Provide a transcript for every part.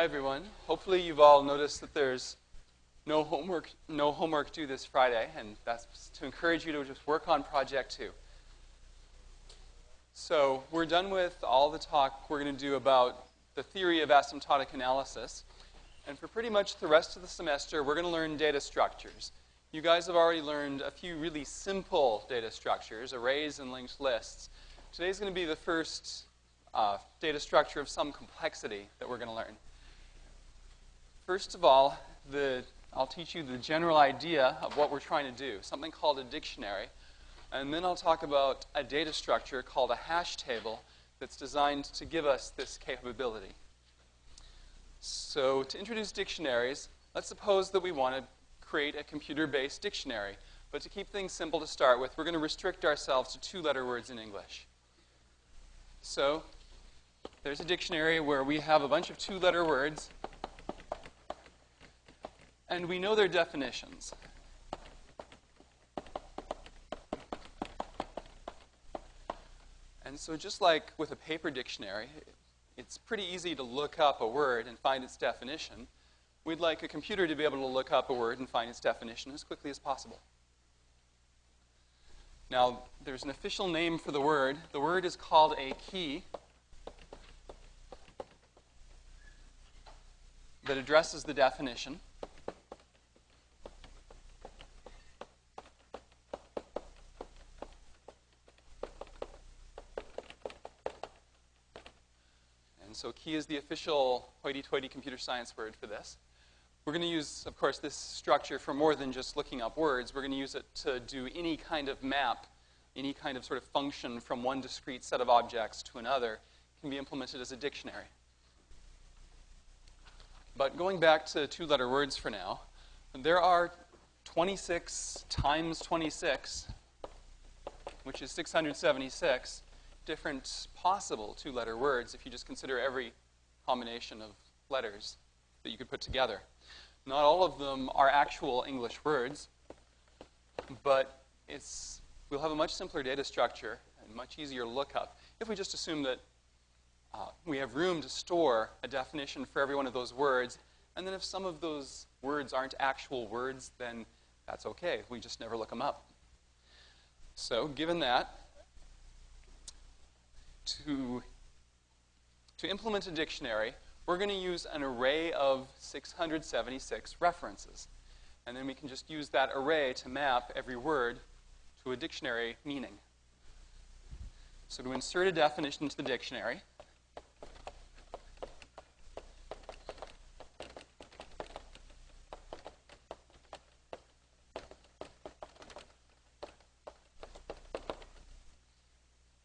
Hi everyone. Hopefully you've all noticed that there's no homework due this Friday, and that's to encourage you to just work on Project 2. So we're done with all the talk we're going to do about the theory of asymptotic analysis, and for pretty much the rest of the semester we're going to learn data structures. You guys have already learned a few really simple data structures, arrays and linked lists. Today's going to be the first data structure of some complexity that we're going to learn. First of all, I'll teach you the general idea of what we're trying to do, something called a dictionary. And then I'll talk about a data structure called a hash table that's designed to give us this capability. So to introduce dictionaries, let's suppose that we want to create a computer-based dictionary. But to keep things simple to start with, we're going to restrict ourselves to two-letter words in English. So there's a dictionary where we have a bunch of two-letter words, and we know their definitions. And so just like with a paper dictionary, it's pretty easy to look up a word and find its definition. We'd like a computer to be able to look up a word and find its definition as quickly as possible. Now, there's an official name for the word. The word is called a key that addresses the definition. And so key is the official hoity-toity computer science word for this. We're going to use, of course, this structure for more than just looking up words. We're going to use it to do any kind of map, any kind of sort of function from one discrete set of objects to another can be implemented as a dictionary. But going back to two-letter words for now, there are 26 times 26, which is 676, different possible two-letter words if you just consider every combination of letters that you could put together. Not all of them are actual English words, but we'll have a much simpler data structure and much easier lookup if we just assume that we have room to store a definition for every one of those words, and then if some of those words aren't actual words, then that's okay. We just never look them up. So given that, to implement a dictionary, we're going to use an array of 676 references. And then we can just use that array to map every word to a dictionary meaning. So to insert a definition into the dictionary,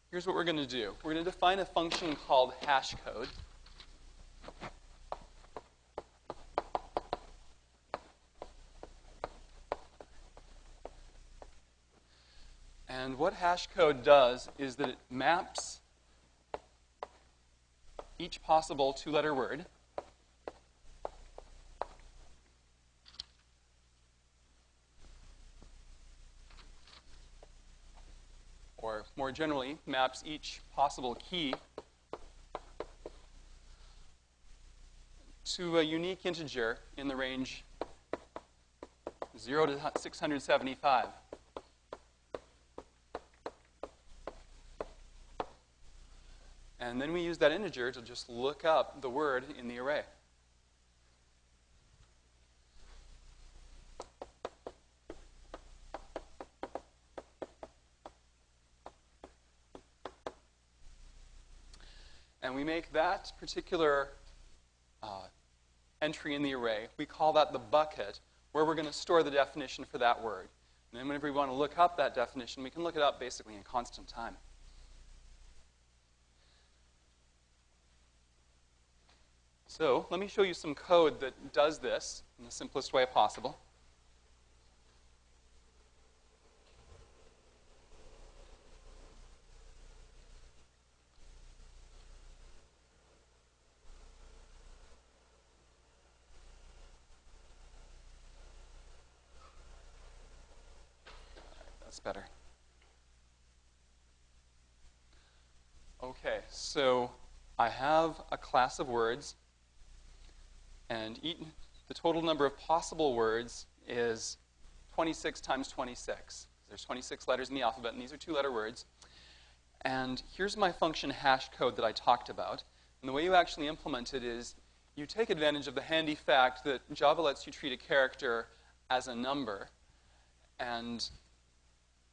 here's what we're going to do. We're going to define a function called hashcode. And what hashcode does is that it maps each possible two-letter word or more generally, maps each possible key to a unique integer in the range 0 to 675. And then we use that integer to just look up the word in the array. And we make that particular entry in the array, we call that the bucket, where we're going to store the definition for that word. And then whenever we want to look up that definition, we can look it up basically in constant time. So let me show you some code that does this in the simplest way possible. That's better. Okay, so I have a class of words And the total number of possible words is 26 times 26. There's 26 letters in the alphabet, and these are two-letter words. And here's my function hash code that I talked about. And the way you actually implement it is you take advantage of the handy fact that Java lets you treat a character as a number. And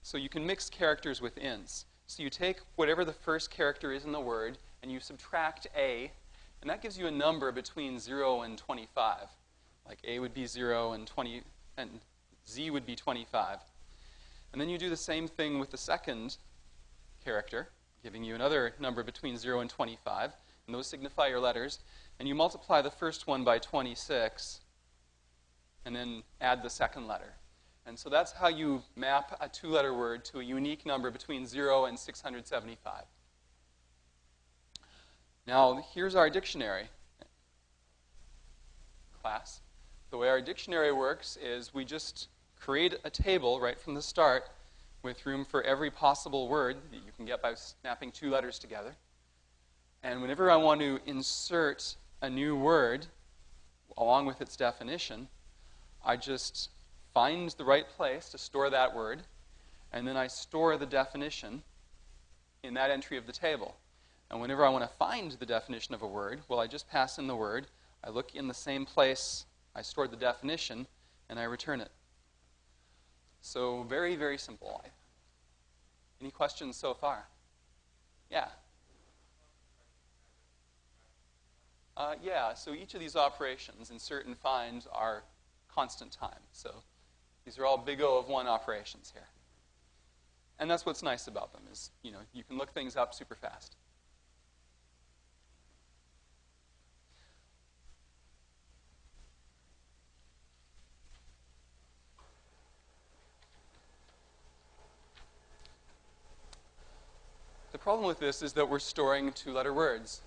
so you can mix characters with ints. So you take whatever the first character is in the word, and you subtract a, and that gives you a number between 0 and 25. Like a would be 0 and z would be 25. And then you do the same thing with the second character, giving you another number between 0 and 25, and those signify your letters. And you multiply the first one by 26, and then add the second letter. And so that's how you map a two-letter word to a unique number between 0 and 675. Now, here's our dictionary class. The way our dictionary works is we just create a table right from the start with room for every possible word that you can get by snapping two letters together. And whenever I want to insert a new word along with its definition, I just find the right place to store that word, and then I store the definition in that entry of the table. And whenever I want to find the definition of a word, well, I just pass in the word, I look in the same place I stored the definition, and I return it. So very, very simple. Any questions so far? Yeah. Yeah, so each of these operations, insert and find, are constant time. So these are all big O of 1 operations here. And that's what's nice about them is, you can look things up super fast. The problem with this is that we're storing two-letter words.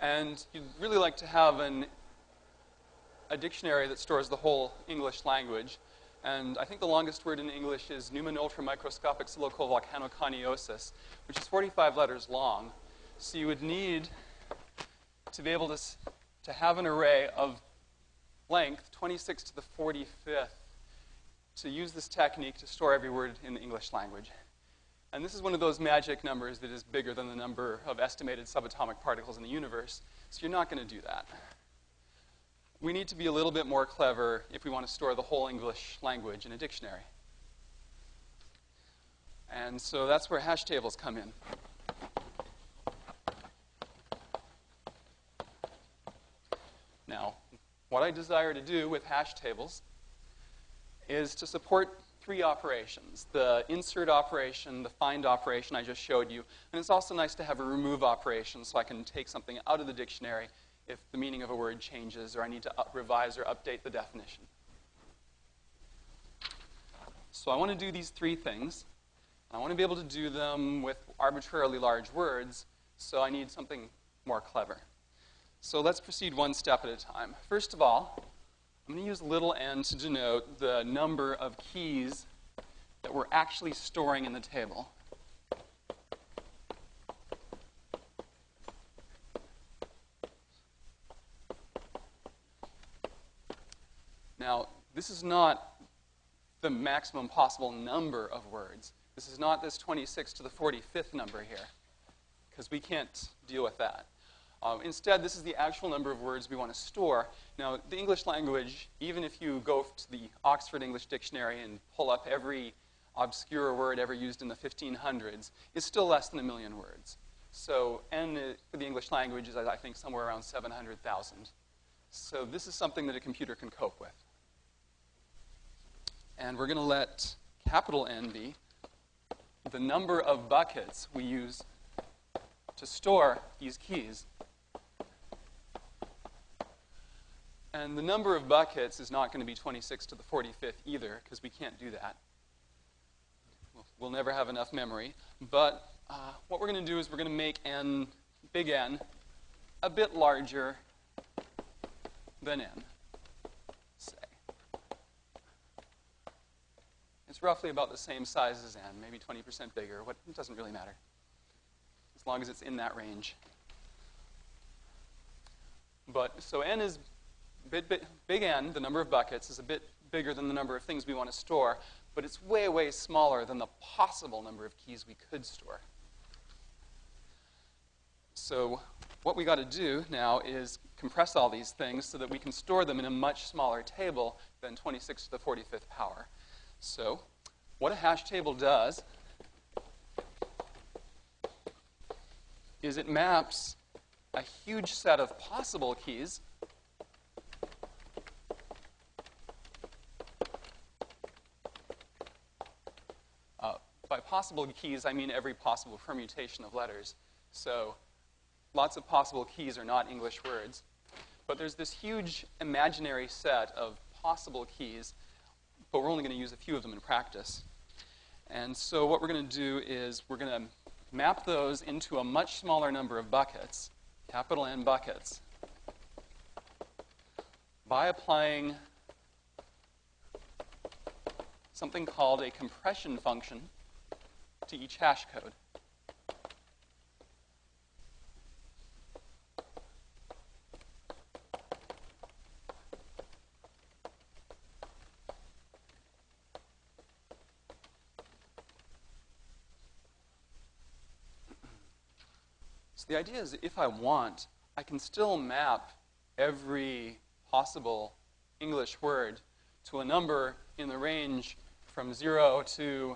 And you'd really like to have a dictionary that stores the whole English language. And I think the longest word in English is Pneuma ultramicroscopic silicovolcanoconiosis, which is 45 letters long. So you would need to be able to have an array of length, 26 to the 45th, to use this technique to store every word in the English language. And this is one of those magic numbers that is bigger than the number of estimated subatomic particles in the universe. So you're not going to do that. We need to be a little bit more clever if we want to store the whole English language in a dictionary. And so that's where hash tables come in. Now, what I desire to do with hash tables is to support three operations: the insert operation, the find operation I just showed you, and it's also nice to have a remove operation so I can take something out of the dictionary if the meaning of a word changes or I need to revise or update the definition. So I want to do these three things. I want to be able to do them with arbitrarily large words, so I need something more clever. So let's proceed one step at a time. First of all, I'm going to use little n to denote the number of keys that we're actually storing in the table. Now, this is not the maximum possible number of words. This is not this 26 to the 45th number here, because we can't deal with that. Instead, this is the actual number of words we want to store. Now, the English language, even if you go to the Oxford English Dictionary and pull up every obscure word ever used in the 1500s, is still less than 1 million words. So n for the English language is, I think, somewhere around 700,000. So this is something that a computer can cope with. And we're going to let capital N be the number of buckets we use to store these keys. And the number of buckets is not going to be 26 to the 45th either, because we can't do that. We'll never have enough memory. But what we're going to do is we're going to make n, big N, a bit larger than n, say. It's roughly about the same size as n, maybe 20% bigger. It doesn't really matter, as long as it's in that range. But so n is big N, the number of buckets, is a bit bigger than the number of things we want to store, but it's way, way smaller than the possible number of keys we could store. So what we got to do now is compress all these things so that we can store them in a much smaller table than 26 to the 45th power. So what a hash table does is it maps a huge set of possible keys by possible keys, I mean every possible permutation of letters. So lots of possible keys are not English words. But there's this huge imaginary set of possible keys, but we're only going to use a few of them in practice. And so what we're going to do is we're going to map those into a much smaller number of buckets, capital N buckets, by applying something called a compression function to each hash code. So the idea is if I want, I can still map every possible English word to a number in the range from 0 to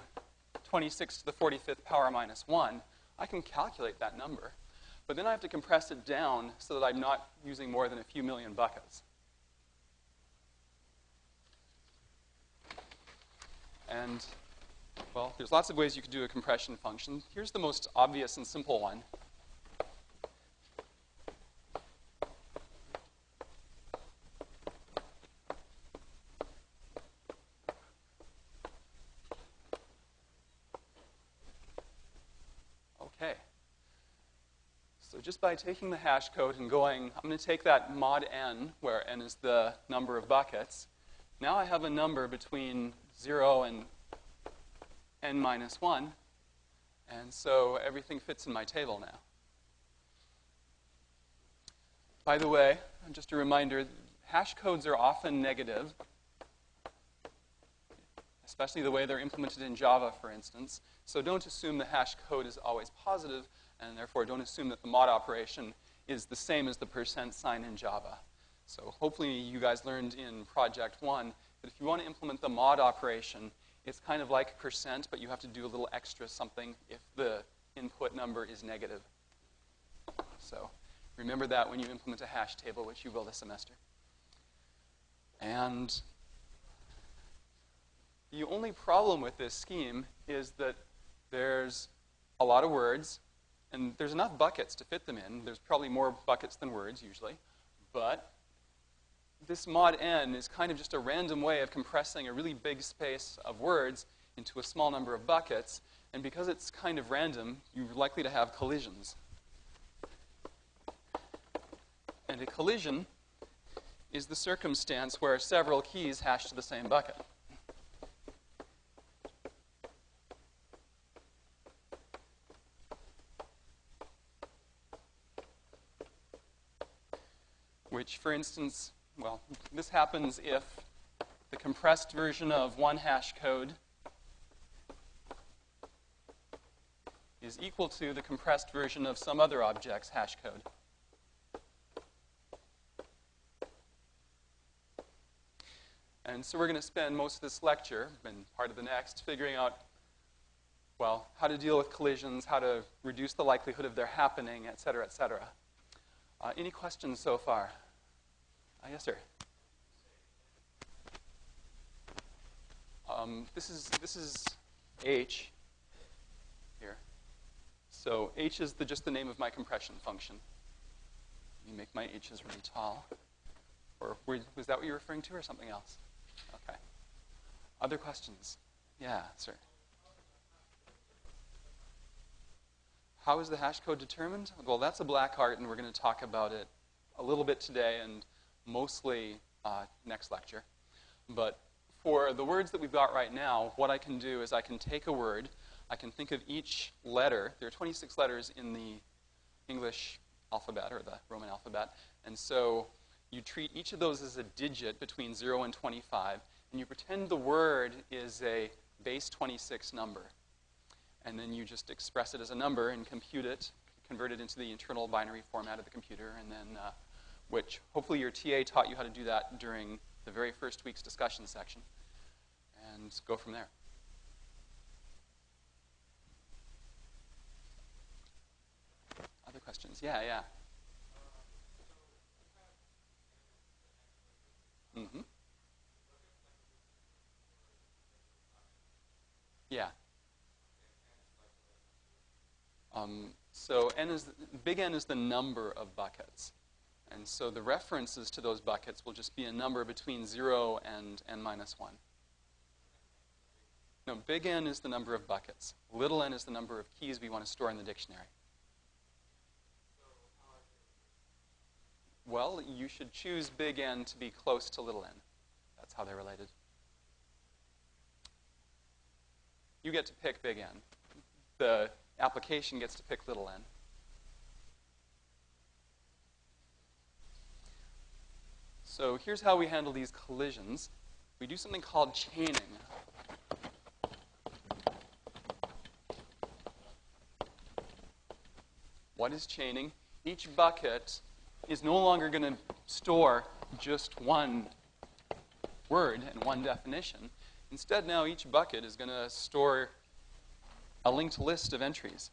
26 to the 45th power minus 1. I can calculate that number. But then I have to compress it down so that I'm not using more than a few million buckets. And, well, there's lots of ways you could do a compression function. Here's the most obvious and simple one. Okay. So just by taking the hash code and going, I'm going to take that mod n, where n is the number of buckets. Now I have a number between 0 and n minus 1. And so everything fits in my table now. By the way, just a reminder, hash codes are often negative, especially the way they're implemented in Java, for instance. So don't assume the hash code is always positive, and therefore don't assume that the mod operation is the same as the % sign in Java. So hopefully you guys learned in Project 1 that if you want to implement the mod operation, it's kind of like %, but you have to do a little extra something if the input number is negative. So remember that when you implement a hash table, which you will this semester. And the only problem with this scheme is that there's a lot of words, and there's enough buckets to fit them in. There's probably more buckets than words, usually. But this mod n is kind of just a random way of compressing a really big space of words into a small number of buckets. And because it's kind of random, you're likely to have collisions. And a collision is the circumstance where several keys hash to the same bucket. Which, for instance, well, this happens if the compressed version of one hash code is equal to the compressed version of some other object's hash code. And so we're going to spend most of this lecture and part of the next figuring out, well, how to deal with collisions, how to reduce the likelihood of their happening, et cetera, et cetera. Any questions so far? Yes, sir. This is H here. So H is just the name of my compression function. Let me make my H's really tall. Or was that what you were referring to, or something else? Okay. Other questions? Yeah, sir. How is the hash code determined? Well, that's a black art, and we're going to talk about it a little bit today and mostly next lecture. But for the words that we've got right now, what I can do is I can take a word, I can think of each letter. There are 26 letters in the English alphabet, or the Roman alphabet. And so you treat each of those as a digit between 0 and 25, and you pretend the word is a base 26 number. And then you just express it as a number and compute it, convert it into the internal binary format of the computer, and then, which hopefully your TA taught you how to do that during the very first week's discussion section, and go from there. Other questions? Yeah, yeah. Mm-hmm. Yeah. So big N is the number of buckets. And so the references to those buckets will just be a number between 0 and n minus 1. No, big N is the number of buckets. Little n is the number of keys we want to store in the dictionary. Well, you should choose big N to be close to little n. That's how they're related. You get to pick big N. The application gets to pick little n. So here's how we handle these collisions. We do something called chaining. What is chaining? Each bucket is no longer going to store just one word and one definition. Instead, now each bucket is going to store a linked list of entries.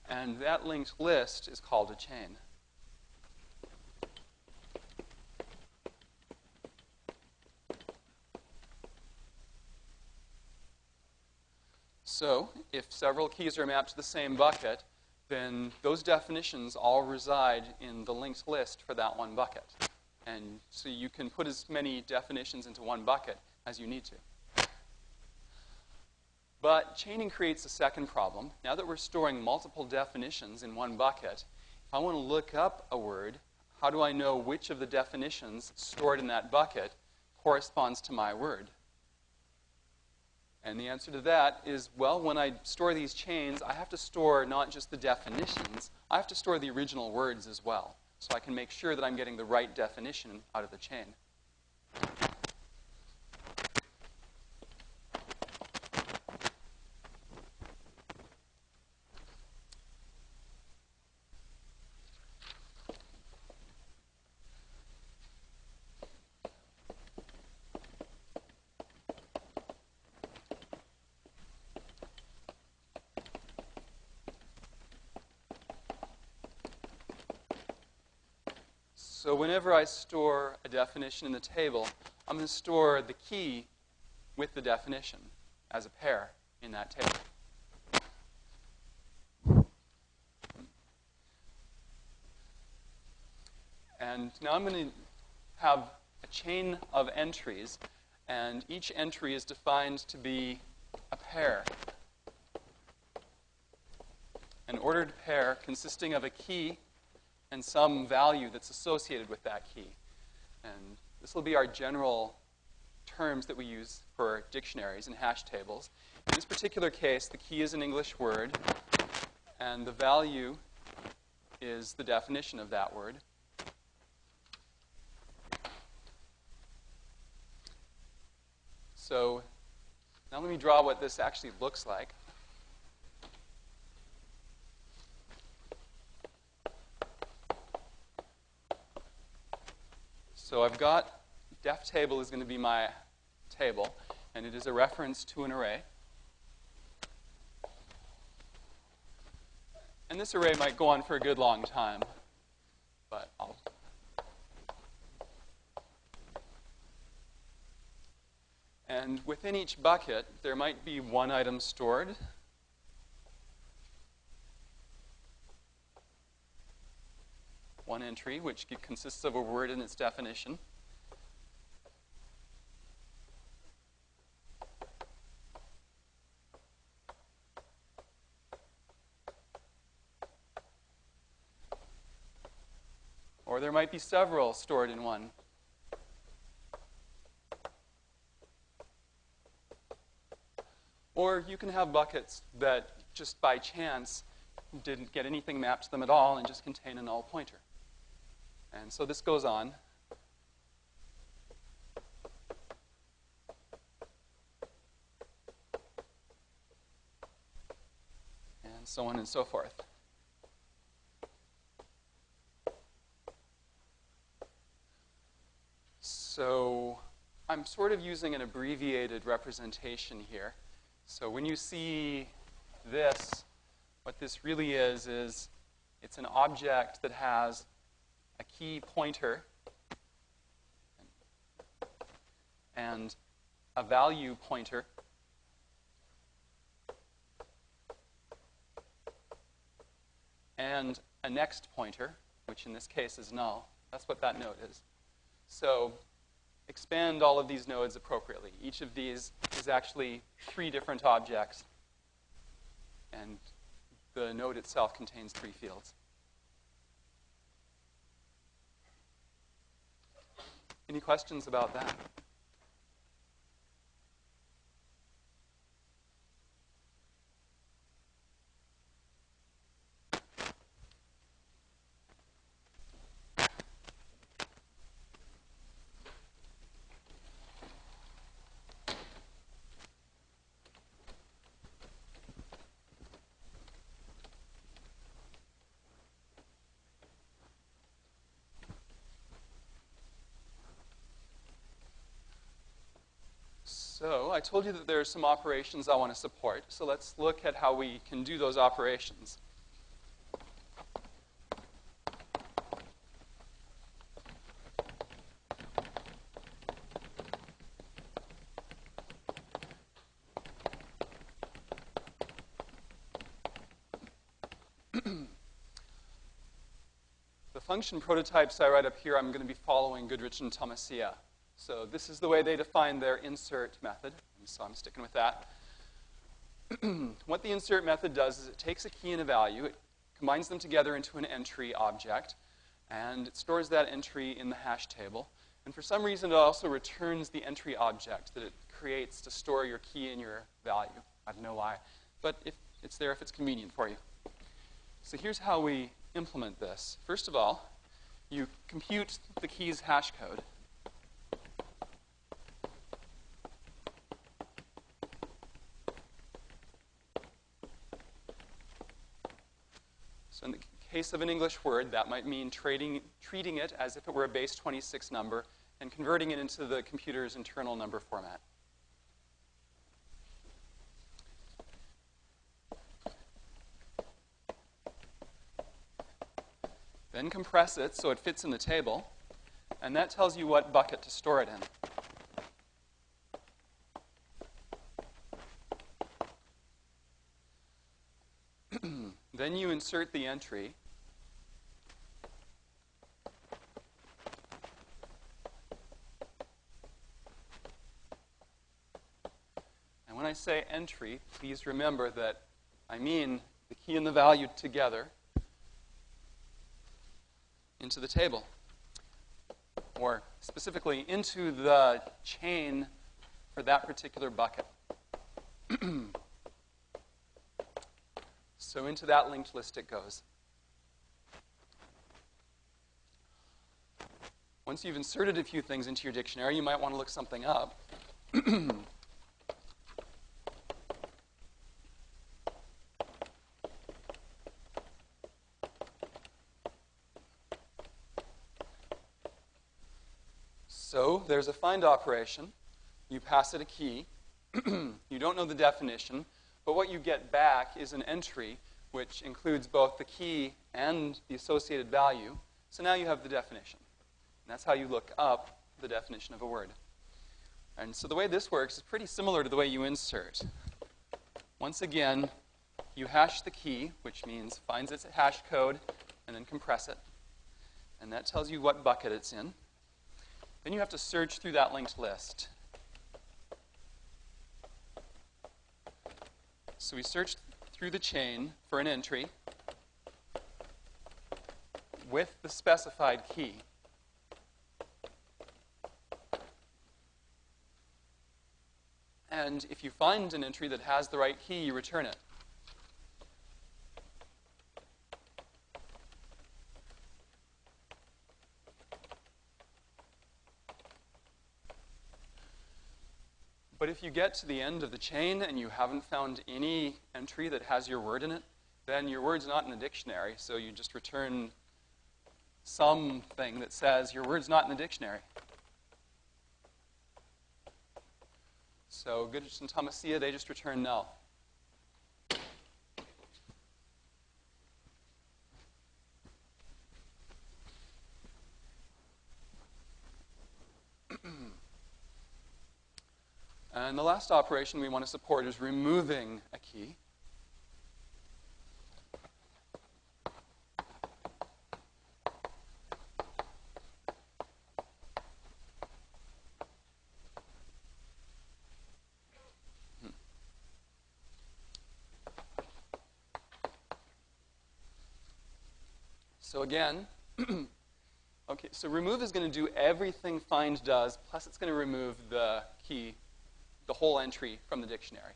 And that linked list is called a chain. So if several keys are mapped to the same bucket, then those definitions all reside in the linked list for that one bucket. And so you can put as many definitions into one bucket as you need to. But chaining creates a second problem. Now that we're storing multiple definitions in one bucket, if I want to look up a word, how do I know which of the definitions stored in that bucket corresponds to my word? And the answer to that is, well, when I store these chains, I have to store not just the definitions, I have to store the original words as well, so I can make sure that I'm getting the right definition out of the chain. So whenever I store a definition in the table, I'm going to store the key with the definition as a pair in that table. And now I'm going to have a chain of entries, and each entry is defined to be a pair. An ordered pair consisting of a key and some value that's associated with that key. And this will be our general terms that we use for dictionaries and hash tables. In this particular case, the key is an English word, and the value is the definition of that word. So now let me draw what this actually looks like. So I've got def table is going to be my table, and it is a reference to an array. And this array might go on for a good long time, but I'll... And within each bucket, there might be one item stored. One entry, which consists of a word and its definition. Or there might be several stored in one. Or you can have buckets that just by chance didn't get anything mapped to them at all and just contain a null pointer. And so this goes on. And so on and so forth. So I'm sort of using an abbreviated representation here. So when you see this, what this really is it's an object that has a key pointer and a value pointer and a next pointer, which in this case is null. That's what that node is. So expand all of these nodes appropriately. Each of these is actually 3 different objects, and the node itself contains 3 fields. Any questions about that? So I told you that there are some operations I want to support. So let's look at how we can do those operations. The function prototypes I write up here, I'm going to be following Goodrich and Tomassia. So this is the way they define their insert method, and so I'm sticking with that. What the insert method does is it takes a key and a value, it combines them together into an entry object, and it stores that entry in the hash table. And for some reason, it also returns the entry object that it creates to store your key and your value. I don't know why, but it's there if it's convenient for you. So here's how we implement this. First of all, you compute the key's hash code. So in the case of an English word, that might mean treating it as if it were a base 26 number and converting it into the computer's internal number format. Then compress it so it fits in the table, and that tells you what bucket to store it in. Then you insert the entry. And when I say entry, please remember that I mean the key and the value together into the table, or specifically into the chain for that particular bucket. So into that linked list it goes. Once you've inserted a few things into your dictionary, you might want to look something up. So there's a find operation. You pass it a key. You don't know the definition, but what you get back is an entry which includes both the key and the associated value. So now you have the definition. And that's how you look up the definition of a word. And so the way this works is pretty similar to the way you insert. Once again, you hash the key, which means finds its hash code, and then compress it. And that tells you what bucket it's in. Then you have to search through that linked list. So we search through the chain for an entry. with the specified key. And if you find an entry that has the right key, you return it. But if you get to the end of the chain and you haven't found any entry that has your word in it, then your word's not in the dictionary, so you just return something that says your word's not in the dictionary. So Goodrich and Tomassia, they just return null. And the last operation we want to support is removing a key. So again, okay, so remove is going to do everything find does, plus it's going to remove the key, the whole entry from the dictionary.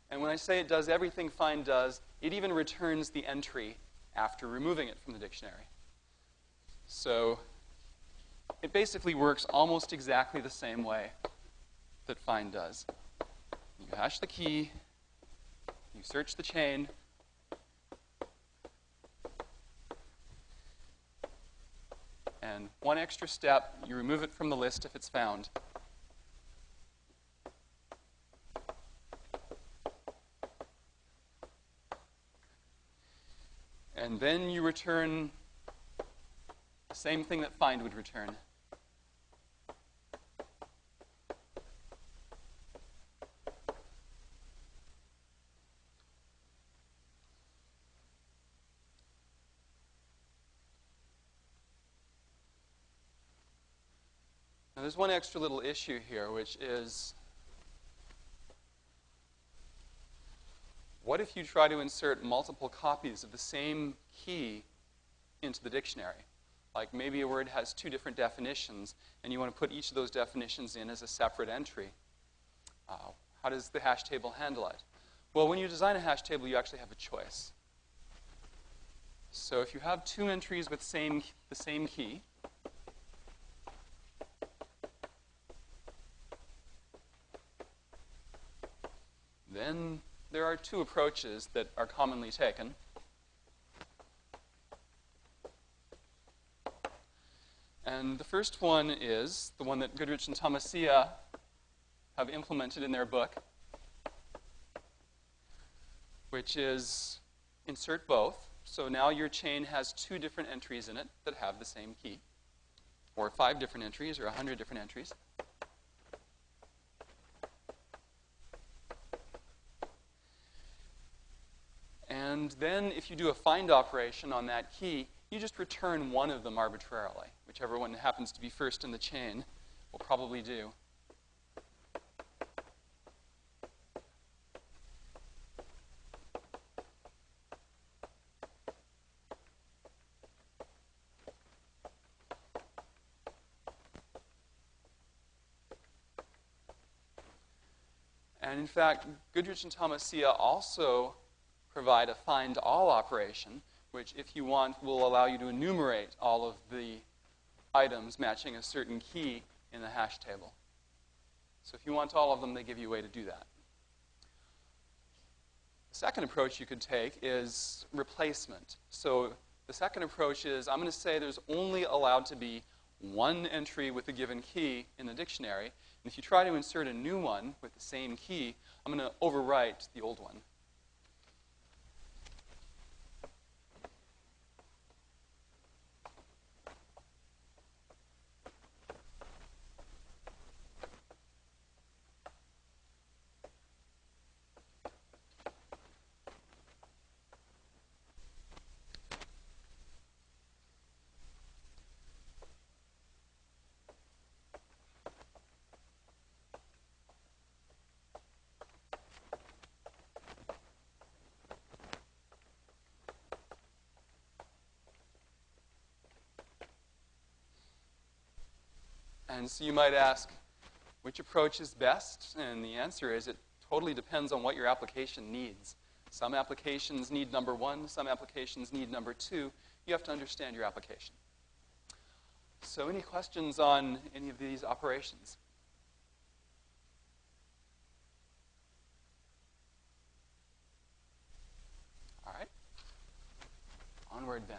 And when I say it does everything find does, it even returns the entry after removing it from the dictionary. So it basically works almost exactly the same way that find does. You hash the key, you search the chain, and one extra step, you remove it from the list if it's found. And then you return the same thing that find would return. Now, there's one extra little issue here, which is, what if you try to insert multiple copies of the same key into the dictionary? Like maybe a word has two different definitions, and you want to put each of those definitions in as a separate entry. How does the hash table handle it? Well, when you design a hash table, you actually have a choice. So if you have two entries with the same key, then there are two approaches that are commonly taken. And the first one is the one that Goodrich and Tomassia have implemented in their book, which is insert both. So now your chain has two different entries in it that have the same key, or 5 different entries, or 100 different entries. And then if you do a find operation on that key, you just return one of them arbitrarily. Whichever one happens to be first in the chain will probably do. And in fact, Goodrich and Tomassia also provide a find all operation, which, if you want, will allow you to enumerate all of the items matching a certain key in the hash table. So if you want all of them, they give you a way to do that. The second approach you could take is replacement. So the second approach is, I'm going to say there's only allowed to be one entry with a given key in the dictionary. And if you try to insert a new one with the same key, I'm going to overwrite the old one. And so you might ask, which approach is best? And the answer is it totally depends on what your application needs. Some applications need number 1, some applications need number 2. You have to understand your application. So any questions on any of these operations? All right. Onward then.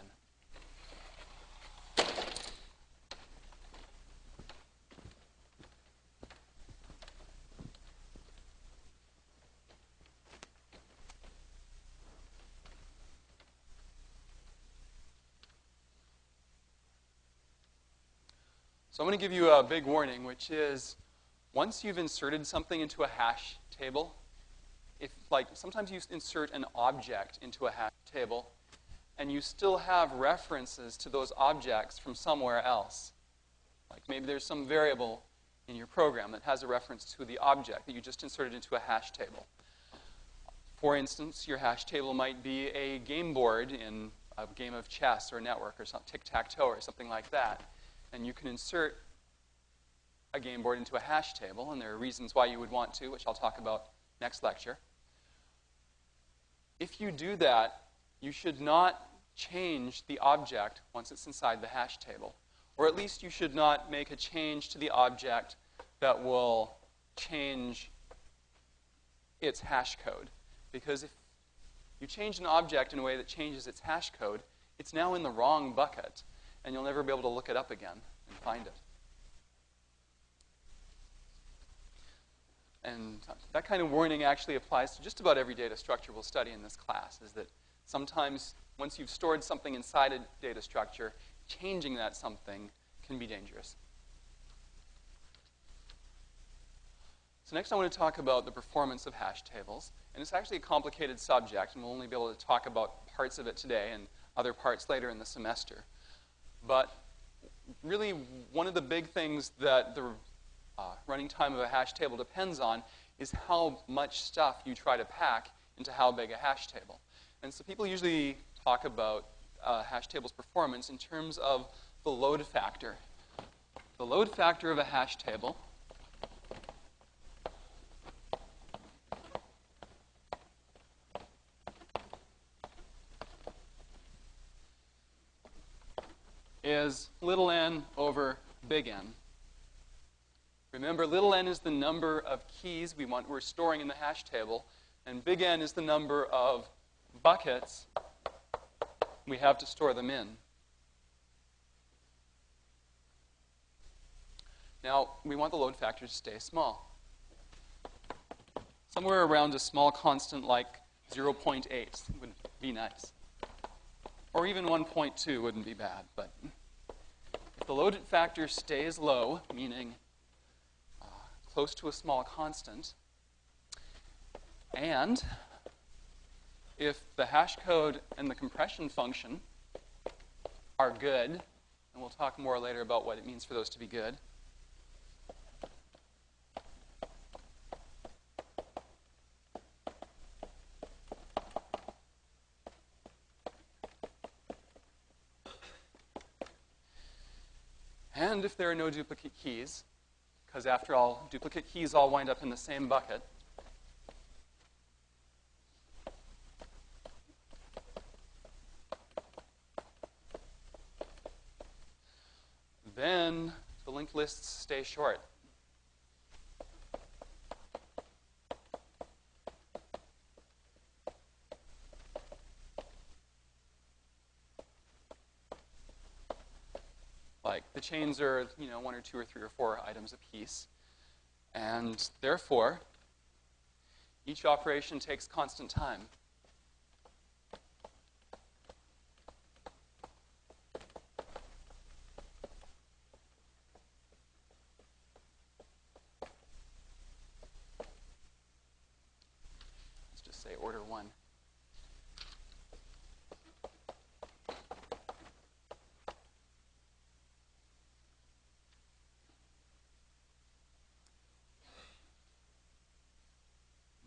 So I'm going to give you a big warning, which is once you've inserted something into a hash table, sometimes you insert an object into a hash table, and you still have references to those objects from somewhere else. Like maybe there's some variable in your program that has a reference to the object that you just inserted into a hash table. For instance, your hash table might be a game board in a game of chess or network or tic-tac-toe or something like that. And you can insert a game board into a hash table, and there are reasons why you would want to, which I'll talk about next lecture. If you do that, you should not change the object once it's inside the hash table. Or at least you should not make a change to the object that will change its hash code. Because if you change an object in a way that changes its hash code, it's now in the wrong bucket, and you'll never be able to look it up again and find it. And that kind of warning actually applies to just about every data structure we'll study in this class, is that sometimes once you've stored something inside a data structure, changing that something can be dangerous. So next I want to talk about the performance of hash tables. And it's actually a complicated subject, and we'll only be able to talk about parts of it today and other parts later in the semester. But really, one of the big things that the running time of a hash table depends on is how much stuff you try to pack into how big a hash table. And so people usually talk about hash table's performance in terms of the load factor. The load factor of a hash table is little n over big N. Remember, little n is the number of keys we're storing in the hash table, and big N is the number of buckets we have to store them in. Now, we want the load factor to stay small. Somewhere around a small constant like 0.8 would be nice. Or even 1.2 wouldn't be bad, but if the load factor stays low, meaning close to a small constant, and if the hash code and the compression function are good, and we'll talk more later about what it means for those to be good, and if there are no duplicate keys, because after all, duplicate keys all wind up in the same bucket, then the linked lists stay short. Like the chains are, 1 or 2 or 3 or 4 items apiece. And therefore, each operation takes constant time. Let's just say order 1.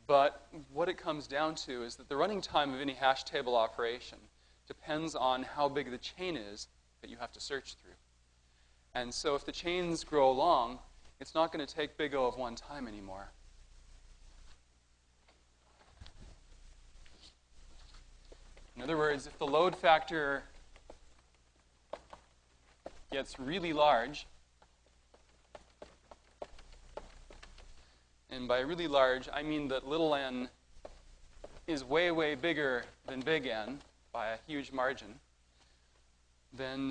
But what it comes down to is that the running time of any hash table operation depends on how big the chain is that you have to search through. And so if the chains grow long, it's not going to take big O of one time anymore. In other words, if the load factor gets really large, and by really large, I mean that little n is way, way bigger than big N by a huge margin, then,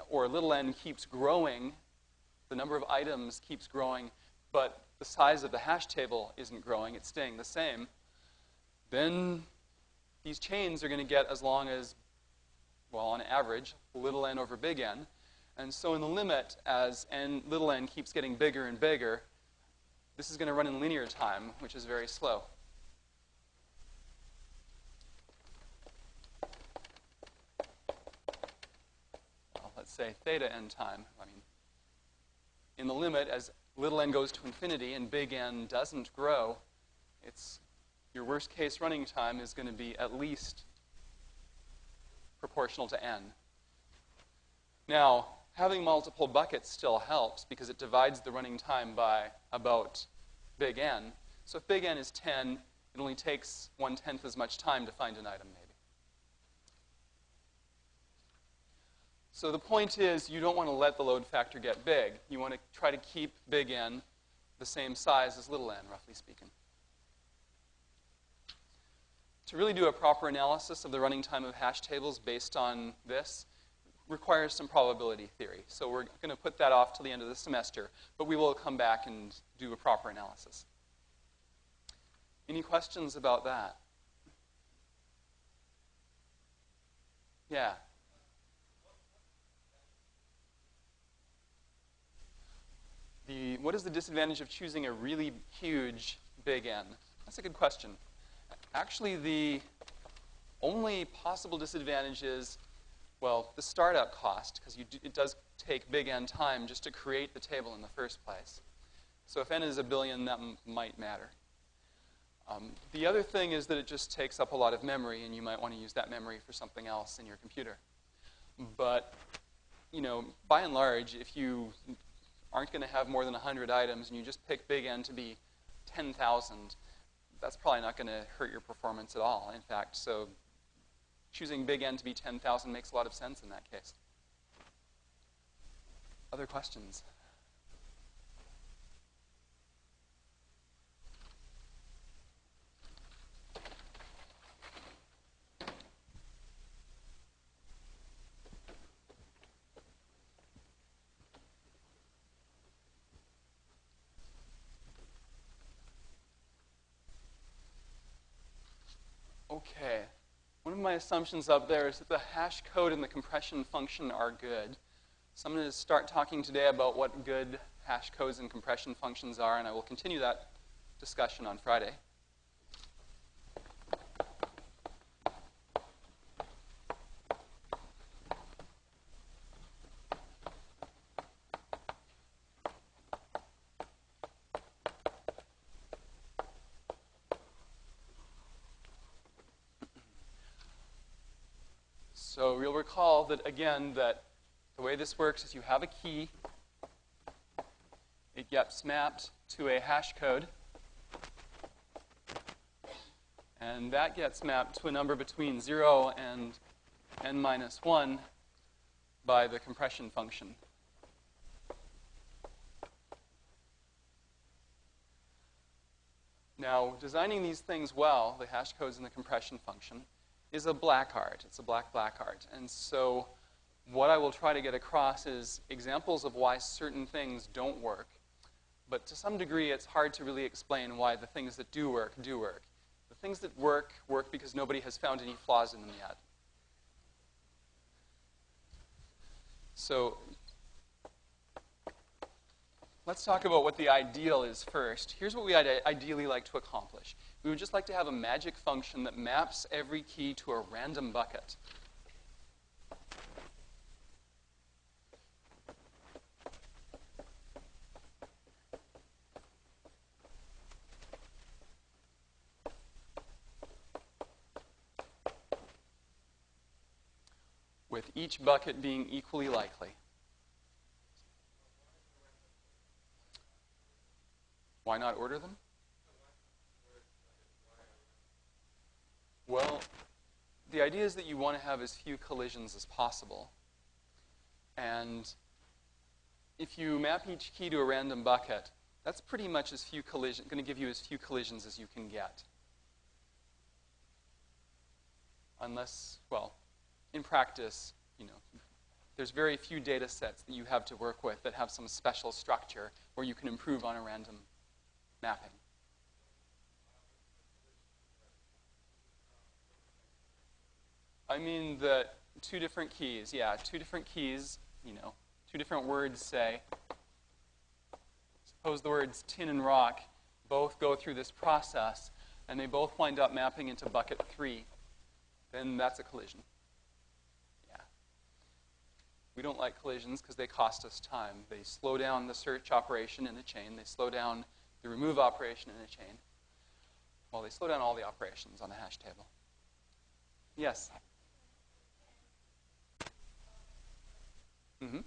or little n keeps growing, the number of items keeps growing, but the size of the hash table isn't growing, it's staying the same, then these chains are going to get as long as, well, on average, little n over big N. And so in the limit, as little n keeps getting bigger and bigger, this is going to run in linear time, which is very slow. Well, let's say theta n time. I mean, in the limit, as little n goes to infinity and big N doesn't grow, your worst case running time is going to be at least proportional to n. Now, having multiple buckets still helps because it divides the running time by about big N. So if big N is 10, it only takes 1/10 as much time to find an item, maybe. So the point is, you don't want to let the load factor get big. You want to try to keep big N the same size as little n, roughly speaking. To really do a proper analysis of the running time of hash tables based on this requires some probability theory. So we're going to put that off till the end of the semester, but we will come back and do a proper analysis. Any questions about that? Yeah. What is the disadvantage of choosing a really huge big N? That's a good question. Actually, the only possible disadvantage is, well, the startup cost, because it does take big N time just to create the table in the first place. So if N is a billion, that might matter. The other thing is that it just takes up a lot of memory, and you might want to use that memory for something else in your computer. But, by and large, if you aren't going to have more than 100 items and you just pick big N to be 10,000, that's probably not going to hurt your performance at all, in fact. So choosing big N to be 10,000 makes a lot of sense in that case. Other questions? Okay. One of my assumptions up there is that the hash code and the compression function are good. So I'm going to start talking today about what good hash codes and compression functions are, and I will continue that discussion on Friday. So you'll recall that, again, that the way this works is you have a key. It gets mapped to a hash code. And that gets mapped to a number between 0 and n minus 1 by the compression function. Now, designing these things well, the hash codes and the compression function, is a black art. It's a black art. And so what I will try to get across is examples of why certain things don't work. But to some degree, it's hard to really explain why the things that do work, do work. The things that work because nobody has found any flaws in them yet. So let's talk about what the ideal is first. Here's what we ideally like to accomplish. We would just like to have a magic function that maps every key to a random bucket. With each bucket being equally likely. Why not order them? Well, the idea is that you want to have as few collisions as possible. And if you map each key to a random bucket, that's pretty much going to give you as few collisions as you can get. Unless, well, in practice, there's very few data sets that you have to work with that have some special structure where you can improve on a random mapping. I mean the two different keys, yeah, two different keys, two different words, say. Suppose the words tin and rock both go through this process, and they both wind up mapping into bucket 3. Then that's a collision. Yeah. We don't like collisions because they cost us time. They slow down the search operation in a chain. They slow down the remove operation in a chain. Well, they slow down all the operations on a hash table. Yes? Mm-hmm.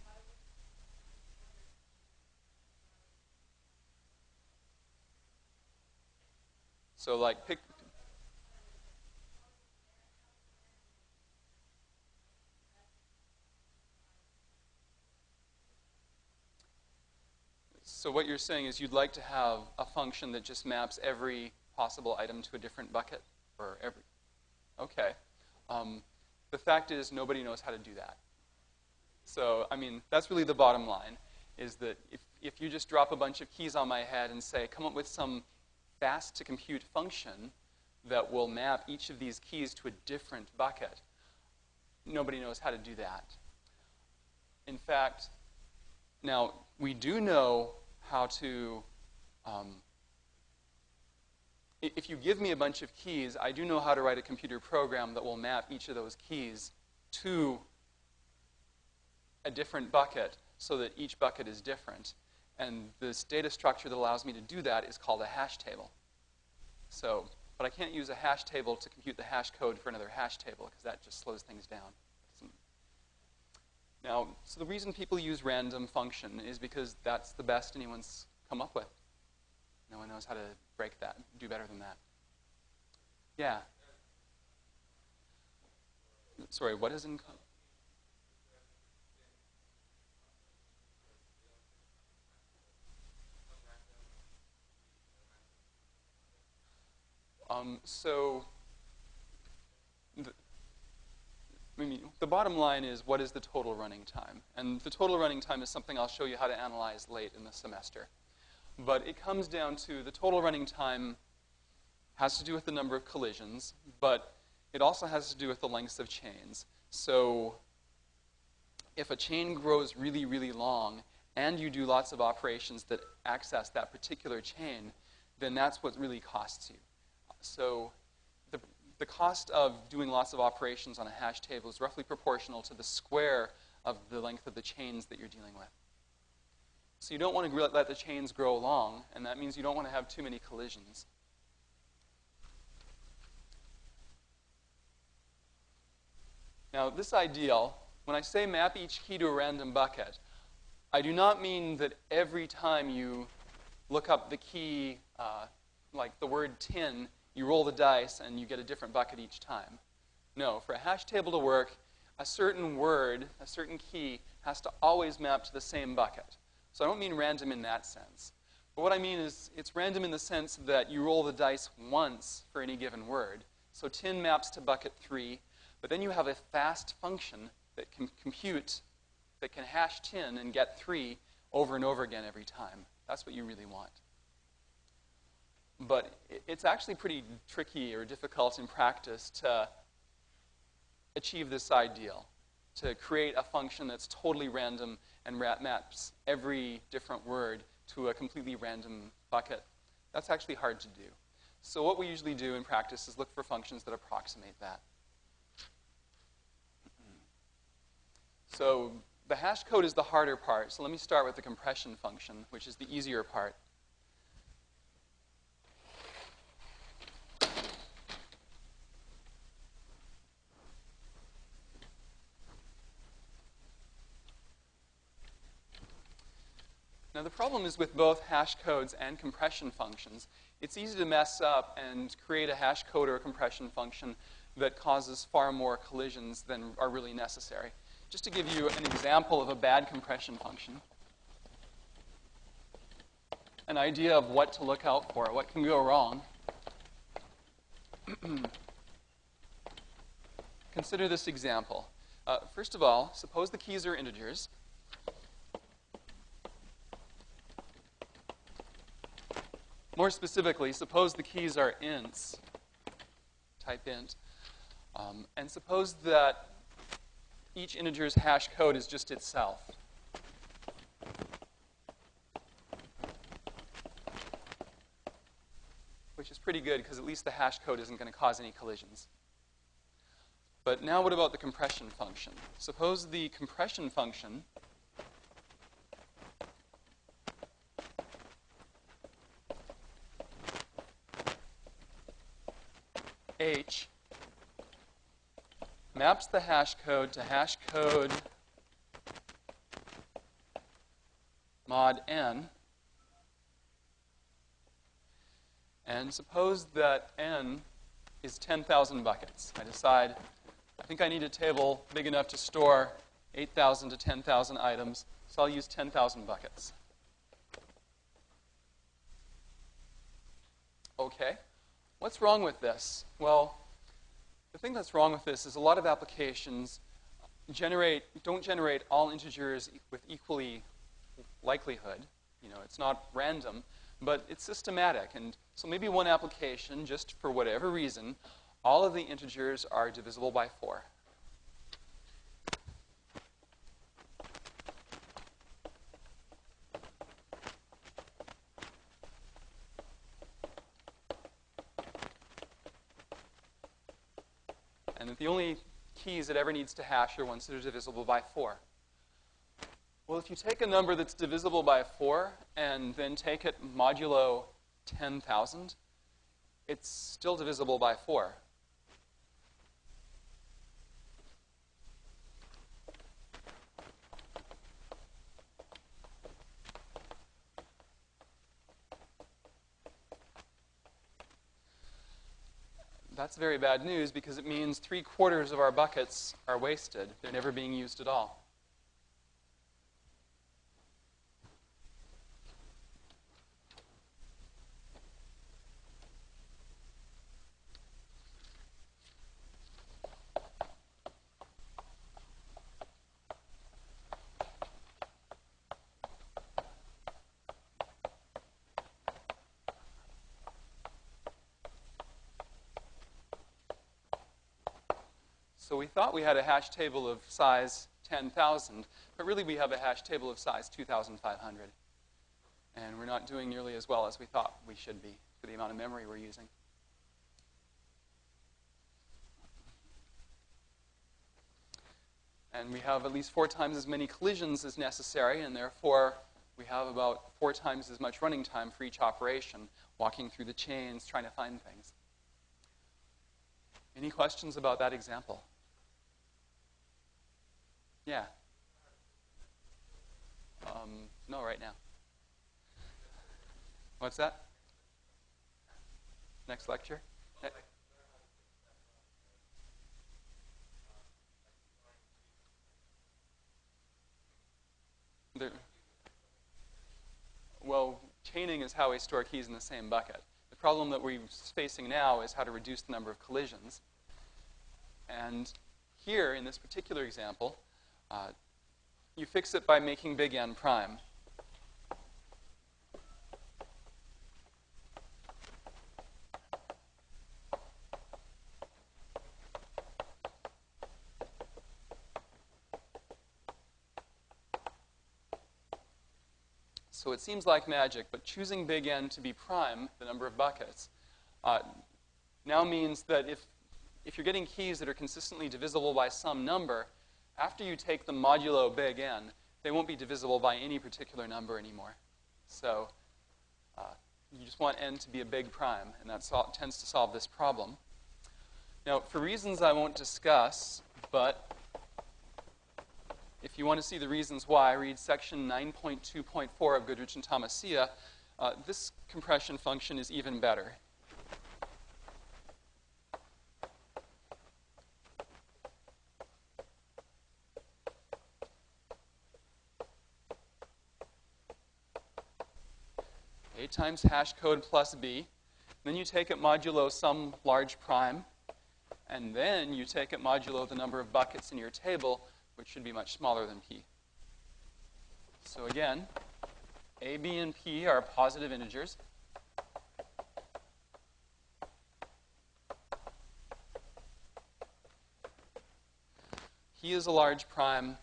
So, like, pick... So what you're saying is you'd like to have a function that just maps every possible item to a different bucket? Or every... Okay. The fact is nobody knows how to do that. So, I mean, that's really the bottom line, is that if you just drop a bunch of keys on my head and say, come up with some fast-to-compute function that will map each of these keys to a different bucket, nobody knows how to do that. In fact, now, we do know how to... if you give me a bunch of keys, I do know how to write a computer program that will map each of those keys to a different bucket so that each bucket is different. And this data structure that allows me to do that is called a hash table. So, but I can't use a hash table to compute the hash code for another hash table because that just slows things down. Now, so the reason people use random function is because that's the best anyone's come up with. No one knows how to break that, do better than that. Yeah. Sorry, what is in... The bottom line is, what is the total running time? And the total running time is something I'll show you how to analyze late in the semester. But it comes down to the total running time has to do with the number of collisions, but it also has to do with the lengths of chains. So if a chain grows really, really long, and you do lots of operations that access that particular chain, then that's what really costs you. So the cost of doing lots of operations on a hash table is roughly proportional to the square of the length of the chains that you're dealing with. So you don't want to let the chains grow long, and that means you don't want to have too many collisions. Now, this ideal, when I say map each key to a random bucket, I do not mean that every time you look up the key, like the word tin, you roll the dice and you get a different bucket each time. No, for a hash table to work, a certain word, a certain key, has to always map to the same bucket. So I don't mean random in that sense. But what I mean is it's random in the sense that you roll the dice once for any given word. So tin maps to bucket 3, but then you have a fast function that can compute, that can hash tin and get 3 over and over again every time. That's what you really want. But it's actually pretty tricky or difficult in practice to achieve this ideal, to create a function that's totally random and maps every different word to a completely random bucket. That's actually hard to do. So what we usually do in practice is look for functions that approximate that. So the hash code is the harder part. So let me start with the compression function, which is the easier part. Now, the problem is with both hash codes and compression functions, it's easy to mess up and create a hash code or a compression function that causes far more collisions than are really necessary. Just to give you an example of a bad compression function, an idea of what to look out for, what can go wrong. Consider this example. First of all, suppose the keys are integers. More specifically, suppose the keys are ints, type int, and suppose that each integer's hash code is just itself. Which is pretty good because at least the hash code isn't going to cause any collisions. But now what about the compression function? Suppose the compression function H maps the hash code to hash code mod n. And suppose that n is 10,000 buckets. I decide, I think I need a table big enough to store 8,000 to 10,000 items, so I'll use 10,000 buckets. Okay, what's wrong with this? Well, the thing that's wrong with this is a lot of applications don't generate all integers with equally likelihood. You know, it's not random, but it's systematic. And so maybe one application, just for whatever reason, all of the integers are divisible by 4. And that the only keys it ever needs to hash are ones that are divisible by 4. Well, if you take a number that's divisible by 4 and then take it modulo 10,000, it's still divisible by 4. That's very bad news because it means 3/4 of our buckets are wasted. They're never being used at all. So we thought we had a hash table of size 10,000, but really we have a hash table of size 2,500. And we're not doing nearly as well as we thought we should be for the amount of memory we're using. And we have at least 4 times as many collisions as necessary, and therefore we have about 4 times as much running time for each operation, walking through the chains, trying to find things. Any questions about that example? Yeah. No, right now. What's that? Next lecture? Well, chaining is how we store keys in the same bucket. The problem that we're facing now is how to reduce the number of collisions. And here, in this particular example, you fix it by making big N prime. So it seems like magic, but choosing big N to be prime, the number of buckets, now means that if you're getting keys that are consistently divisible by some number, after you take the modulo big N, they won't be divisible by any particular number anymore. So you just want N to be a big prime, and that tends to solve this problem. Now, for reasons I won't discuss, but if you want to see the reasons why, read section 9.2.4 of Goodrich and Tomassia. This compression function is even better. A times hash code plus b. Then you take it modulo some large prime. And then you take it modulo the number of buckets in your table, which should be much smaller than p. So again, a, b, and p are positive integers. P is a large prime.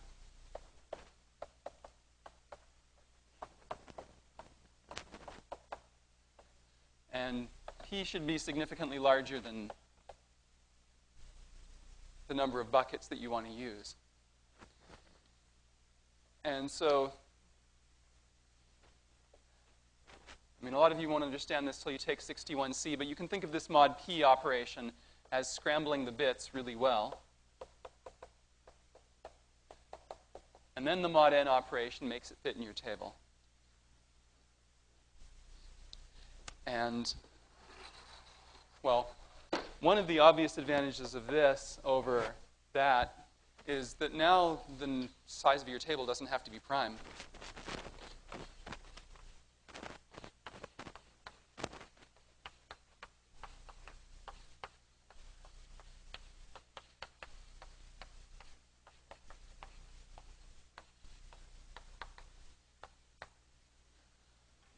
And p should be significantly larger than the number of buckets that you want to use. And so, I mean, a lot of you won't understand this till you take 61C, but you can think of this mod p operation as scrambling the bits really well. And then the mod n operation makes it fit in your table. And, well, one of the obvious advantages of this over that is that now the size of your table doesn't have to be prime.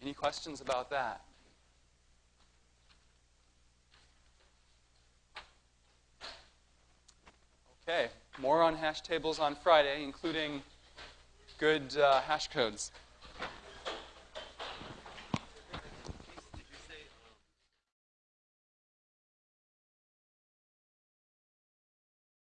Any questions about that? Okay, more on hash tables on Friday, including good hash codes.